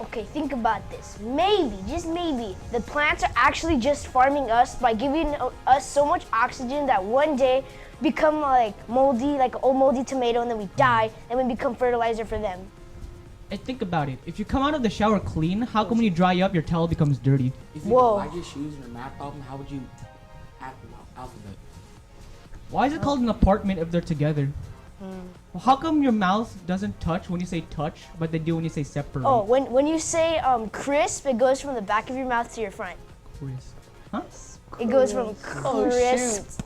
Okay, think about this. Maybe, just maybe, the plants are actually just farming us by giving us so much oxygen that one day become like moldy, like an old moldy tomato, and then we die, and we become fertilizer for them. And think about it. If you come out of the shower clean, how come when you dry up, your towel becomes dirty? If you Whoa. divide your shoes in a math problem, how would you add the alphabet? Why is it called an apartment if they're together? Well, how come your mouth doesn't touch when you say touch, but they do when you say separate? Oh, when you say crisp, it goes from the back of your mouth to your front. Crisp. Huh? It goes from Oh, crisp.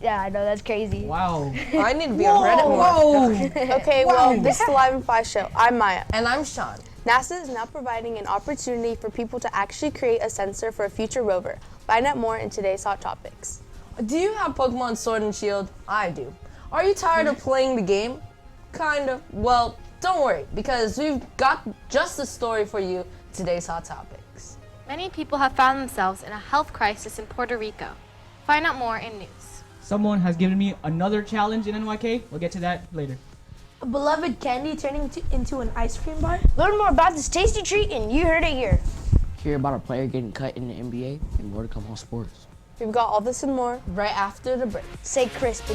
Yeah, I know, that's crazy. Wow. I need to be on Reddit more. Okay, well, this is the Live and Fly show. I'm Maya. And I'm Sean. NASA is now providing an opportunity for people to actually create a sensor for a future rover. Find out more in today's Hot Topics. Do you have Pokemon Sword and Shield? I do. Are you tired of playing the game? Kind of. Well, don't worry, because we've got just the story for you in today's Hot Topics. Many people have found themselves in a health crisis in Puerto Rico. Find out more in news. Someone has given me another challenge in NYK. We'll get to that later. A beloved candy turning into an ice cream bar? Learn more about this tasty treat, and you heard it here. Hear about a player getting cut in the NBA and more to come on sports. We've got all this and more. Right after the break. Say crisp.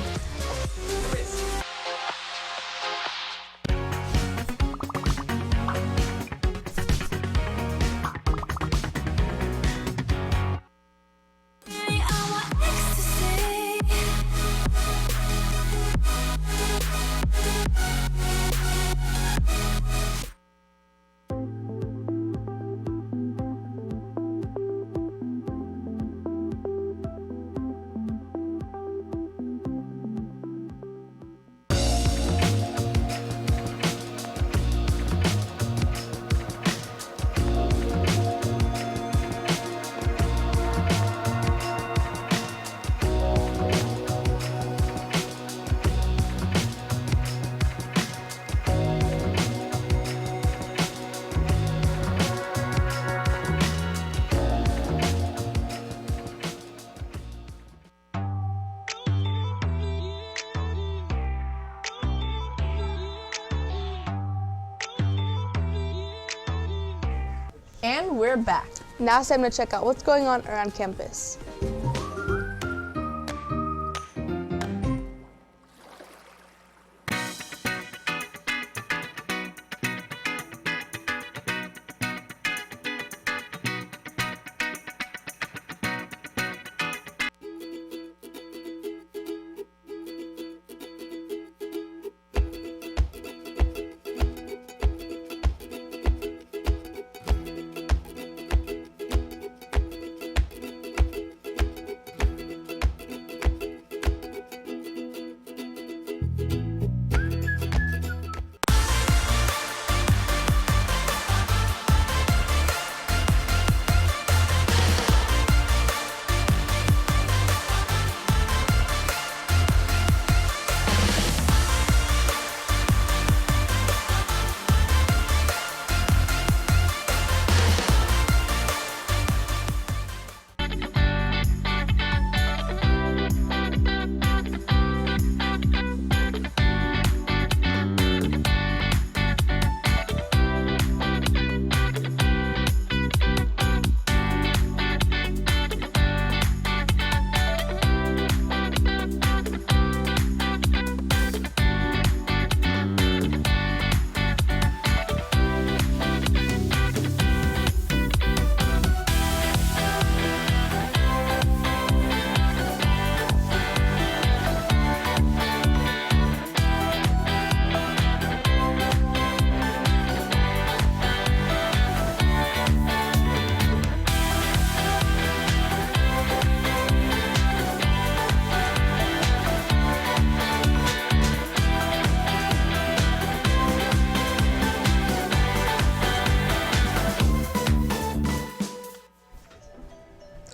And we're back. Now it's time to check out what's going on around campus.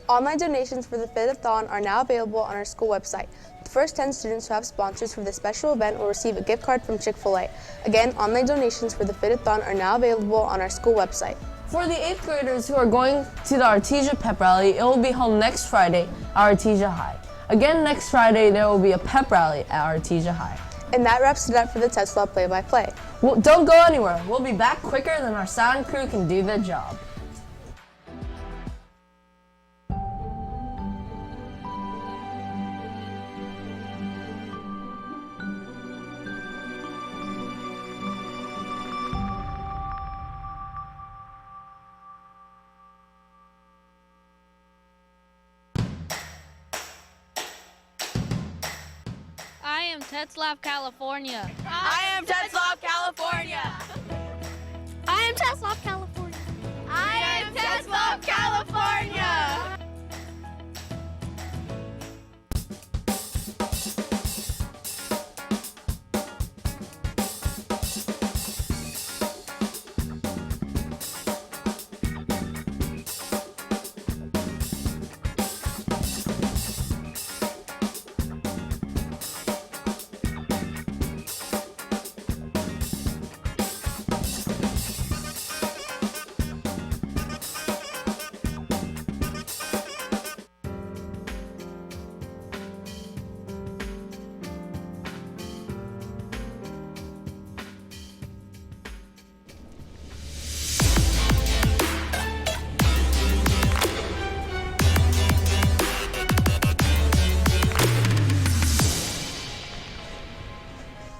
Online donations for the Fit-a-thon are now available on our school website. first 10 students who have sponsors for this special event will receive a gift card from Chick-fil-A. Again, online donations for the Fit-a-thon are now available on our school website. For the 8th graders who are going to the Artesia Pep Rally, it will be held next Friday at Artesia High. Again, next Friday, there will be a pep rally at Artesia High. And that wraps it up for the Tetzlaff play-by-play. Well, don't go anywhere. We'll be back quicker than our sound crew can do their job. I am Tetzlaff, California. I am Tetzlaff, California. I am Tetzlaff, California. I am Tetzlaff, California.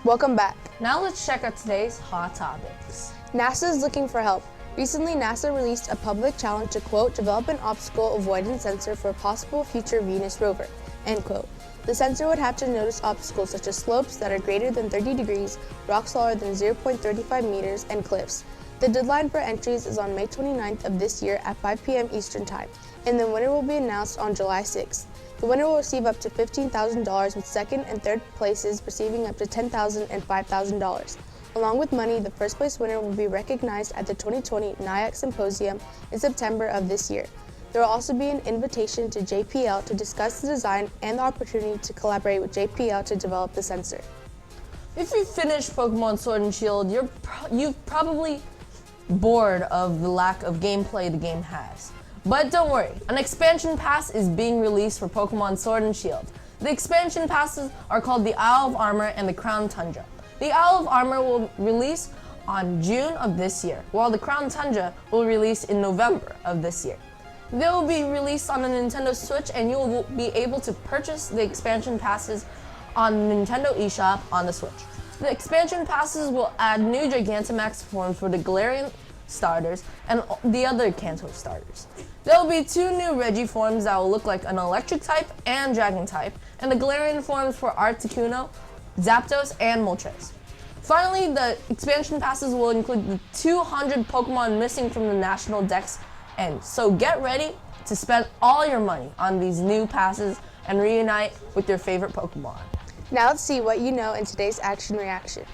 Welcome back. Now let's check out today's hot topics. NASA is looking for help. Recently, NASA released a public challenge to, quote, develop an obstacle avoidance sensor for a possible future Venus rover, end quote. The sensor would have to notice obstacles such as slopes that are greater than 30 degrees, rocks taller than 0.35 meters, and cliffs. The deadline for entries is on May 29th of this year at 5 p.m. Eastern Time, and the winner will be announced on July 6th. The winner will receive up to $15,000, with second and third places receiving up to $10,000 and $5,000. Along with money, the first place winner will be recognized at the 2020 NIAC Symposium in September of this year. There will also be an invitation to JPL to discuss the design and the opportunity to collaborate with JPL to develop the sensor. If you finished Pokemon Sword and Shield, you've probably bored of the lack of gameplay the game has. But don't worry, an expansion pass is being released for Pokemon Sword and Shield. The expansion passes are called the Isle of Armor and the Crown Tundra. The Isle of Armor will release on June of this year, while the Crown Tundra will release in November of this year. They will be released on the Nintendo Switch, and you will be able to purchase the expansion passes on the Nintendo eShop on the Switch. The expansion passes will add new Gigantamax forms for the Galarian starters and the other Kanto starters. There will be 2 new Regiforms that will look like an electric type and dragon type, and the Galarian forms for Articuno, Zapdos, and Moltres. Finally, the expansion passes will include the 200 Pokemon missing from the National Dex, and so get ready to spend all your money on these new passes and reunite with your favorite Pokemon. Now let's see what you know in today's Action Reaction.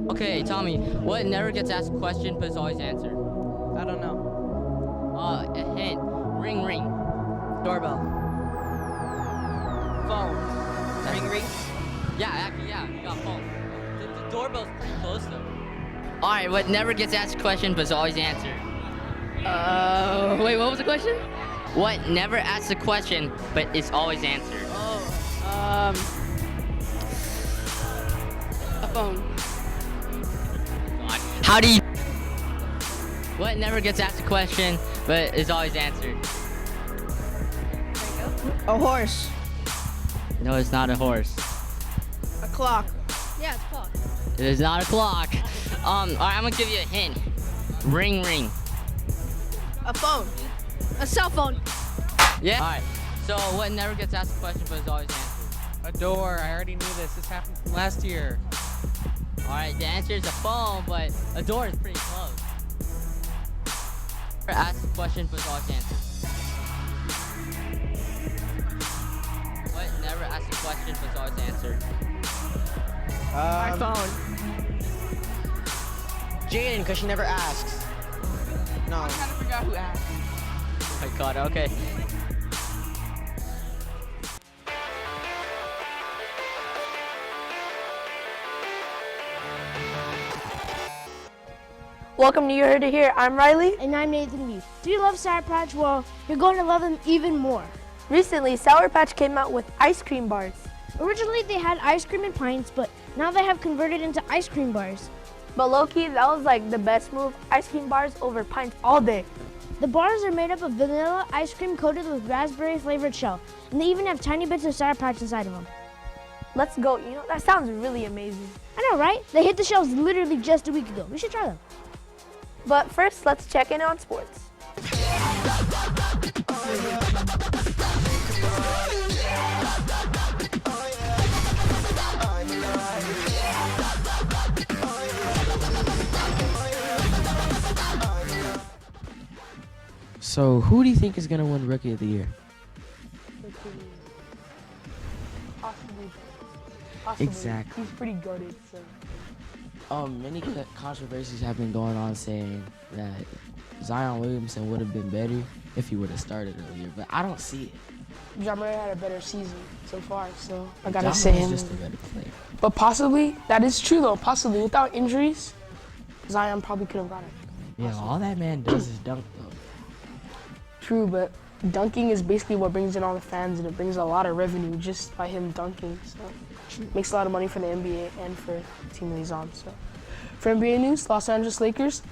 Okay, Tommy, what never gets asked a question but is always answered? I don't know. A hint. Ring ring. Doorbell. Phone. Ring ring. Yeah, actually, yeah, you got phone. The doorbell's pretty close though. Alright, what never gets asked a question but is always answered? Wait, what was the question? What never asks a question but is always answered? A phone. God. How do you... What never gets asked a question but is always answered? A horse. No, it's not a horse. A clock. Yeah, it's clock. It is not a clock. Alright, I'm gonna give you a hint. Ring ring. A phone. A cell phone. Yeah. Alright, so what never gets asked a question but is always answered? A door. I already knew this. This happened from last year. Alright, the answer is a phone, but a door is pretty close. Ask the question but is always answered. What never asks a question, but it's always answered. My phone. Jaden, because she never asks. No. I'm trying to figure out who asked. Oh my god, okay. Welcome to You Heard It Here. I'm Riley. And I'm Nathan Lee. Do you love Sour Patch? Well, you're going to love them even more. Recently, Sour Patch came out with ice cream bars. Originally, they had ice cream in pints, but now they have converted into ice cream bars. But low-key, that was like the best move. Ice cream bars over pints all day. The bars are made up of vanilla ice cream coated with raspberry flavored shell, and they even have tiny bits of Sour Patch inside of them. Let's go. You know, that sounds really amazing. I know, right? They hit the shelves literally just a week ago. We should try them. But first, let's check in on sports. So, who do you think is going to win Rookie of the Year? Possibly. Exactly. He's pretty goated, so. Many controversies have been going on saying that Zion Williamson would have been better if he would have started earlier, but I don't see it. Ja Morant had a better season so far, so I gotta Ja say Morant's him. just a better player. But possibly, that is true though, possibly. Without injuries, Zion probably could have got it. Yeah, all that man does is dunk, though. True, but dunking is basically what brings in all the fans, and it brings a lot of revenue just by him dunking. So makes a lot of money for the NBA and for the team that he's on. So for NBA news, Los Angeles Lakers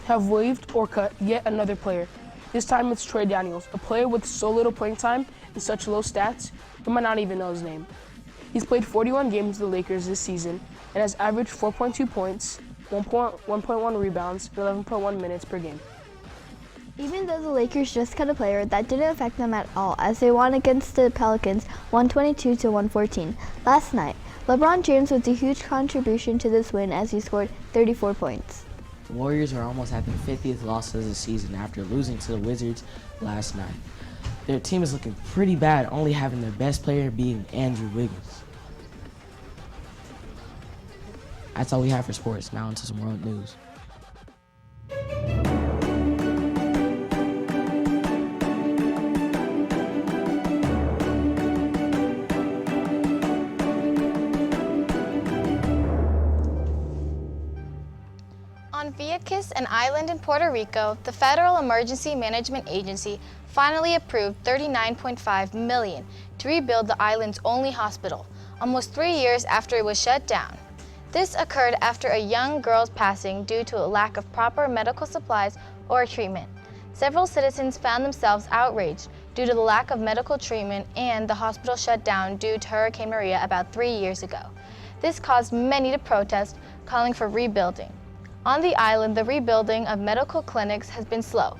have waived or cut yet another player. This time it's Troy Daniels, a player with so little playing time and such low stats, you might not even know his name. He's played 41 games with the Lakers this season and has averaged 4.2 points, 1.1 rebounds, and 11.1 minutes per game. Even though the Lakers just cut a player, that didn't affect them at all as they won against the Pelicans 122-114. Last night, LeBron James was a huge contribution to this win as he scored 34 points. The Warriors are almost at their 50th loss of the season after losing to the Wizards last night. Their team is looking pretty bad, only having their best player being Andrew Wiggins. That's all we have for sports. Now into some world news. On Vieques, an island in Puerto Rico, the Federal Emergency Management Agency finally approved $39.5 million to rebuild the island's only hospital, almost 3 years after it was shut down. This occurred after a young girl's passing due to a lack of proper medical supplies or treatment. Several citizens found themselves outraged due to the lack of medical treatment and the hospital shut down due to Hurricane Maria about 3 years ago. This caused many to protest, calling for rebuilding. On the island, the rebuilding of medical clinics has been slow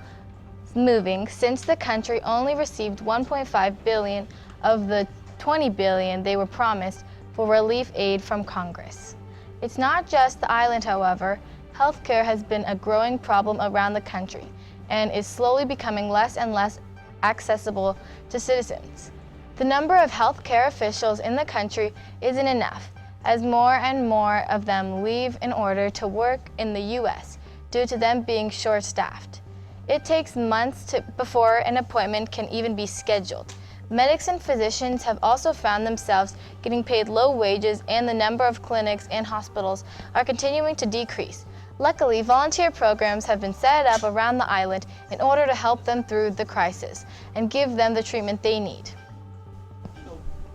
moving since the country only received $1.5 billion of the $20 billion they were promised for relief aid from Congress. It's not just the island, however. Healthcare has been a growing problem around the country and is slowly becoming less and less accessible to citizens. The number of healthcare officials in the country isn't enough, as more and more of them leave in order to work in the U.S. due to them being short-staffed. It takes months before an appointment can even be scheduled. Medics and physicians have also found themselves getting paid low wages, and the number of clinics and hospitals are continuing to decrease. Luckily, volunteer programs have been set up around the island in order to help them through the crisis and give them the treatment they need.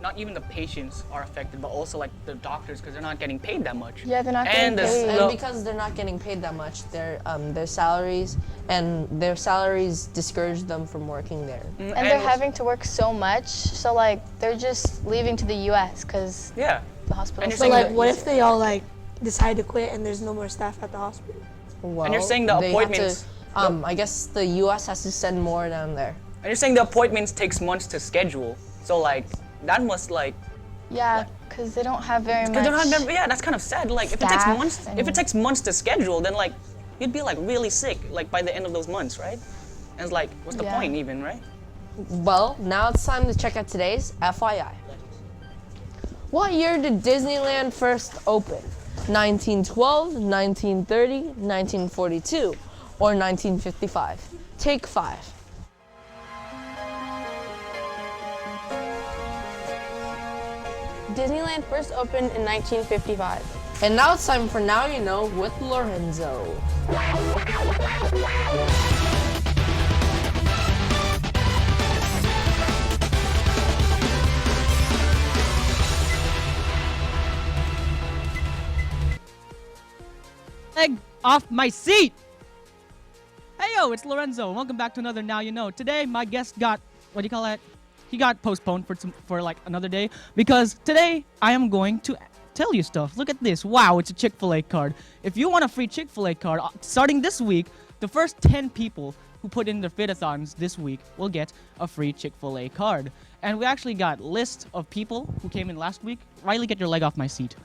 Not even the patients are affected, but also like the doctors, because they're not getting paid that much. Yeah, they're not and getting paid, and because they're not getting paid that much, their salaries discourage them from working there. And they're having to work so much, so like they're just leaving to the U.S. because the hospital. So like, what if they all like decide to quit and there's no more staff at the hospital? Well, and you're saying the appointments. I guess the U.S. has to send more down there. And you're saying the appointments takes months to schedule. So like that must like. Yeah, because they don't have very much. They don't have yeah, that's kind of sad. Like if it takes months to schedule, then like you'd be like really sick like by the end of those months, right? And it's like, what's the point even, right? Well, now it's time to check out today's FYI. What year did Disneyland first open? 1912, 1930, 1942, or 1955? Take 5. Disneyland first opened in 1955. And now it's time for Now You Know with Lorenzo. Leg off my seat! Hey yo, it's Lorenzo. Welcome back to another Now You Know. Today, my guest got, what do you call that? He got postponed for like another day because today I am going to tell you stuff. Look at this. Wow, it's a Chick-fil-A card. If you want a free Chick-fil-A card, starting this week, the first 10 people who put in their fit-a-thons this week will get a free Chick-fil-A card. And we actually got lists of people who came in last week. Riley, get your leg off my seat.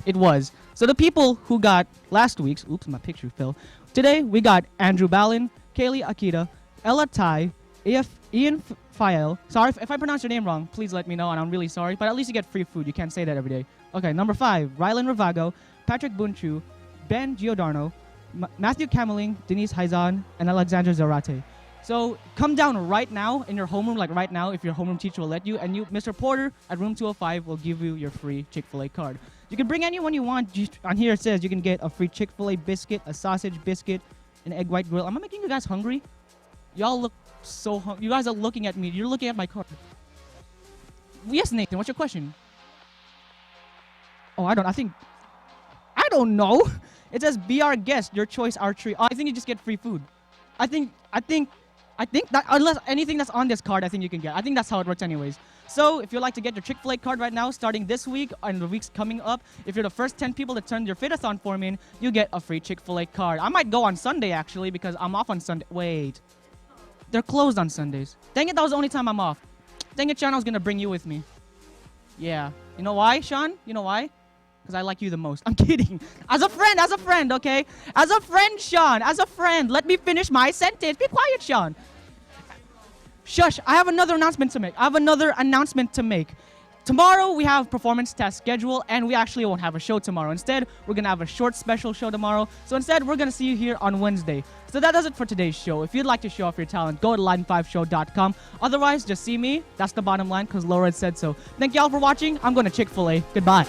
It was. So the people who got last week's, oops, my picture fell. Today, we got Andrew Ballin, Kaylee Akita, Ella Tai, Ian Fael. Sorry if I pronounce your name wrong, please let me know, and I'm really sorry. But at least you get free food. You can't say that every day. Okay, number 5, Rylan Ravago, Patrick Bunchu, Ben Giordano, Matthew Cameling, Denise Haizan, and Alexandra Zarate. So come down right now in your homeroom, like right now, if your homeroom teacher will let you, and you, Mr. Porter at room 205 will give you your free Chick-fil-A card. You can bring anyone you want. On here it says you can get a free Chick-fil-A biscuit, a sausage biscuit, an egg white grill. Am I making you guys hungry? Y'all look so hungry. You guys are looking at me. You're looking at my card. Yes, Nathan, what's your question? Oh, I don't know. It says be our guest, your choice, our treat. I think you just get free food. I think that unless anything that's on this card, I think you can get. I think that's how it works anyways. So if you'd like to get your Chick-fil-A card right now, starting this week and the weeks coming up, if you're the first 10 people that turn your fit-a-thon form in, you get a free Chick-fil-A card. I might go on Sunday actually because I'm off on Sunday. Wait. They're closed on Sundays. Dang it, that was the only time I'm off. Dang it, Sean, I was gonna bring you with me. Yeah. You know why, Sean? You know why? Because I like you the most. I'm kidding. As a friend, okay? As a friend, Sean. As a friend. Let me finish my sentence. Be quiet, Sean. Shush. I have another announcement to make. Tomorrow, we have performance test schedule, and we actually won't have a show tomorrow. Instead, we're going to have a short special show tomorrow. So instead, we're going to see you here on Wednesday. So that does it for today's show. If you'd like to show off your talent, go to line5show.com. Otherwise, just see me. That's the bottom line, because Laura said so. Thank you all for watching. I'm going to Chick-fil-A. Goodbye.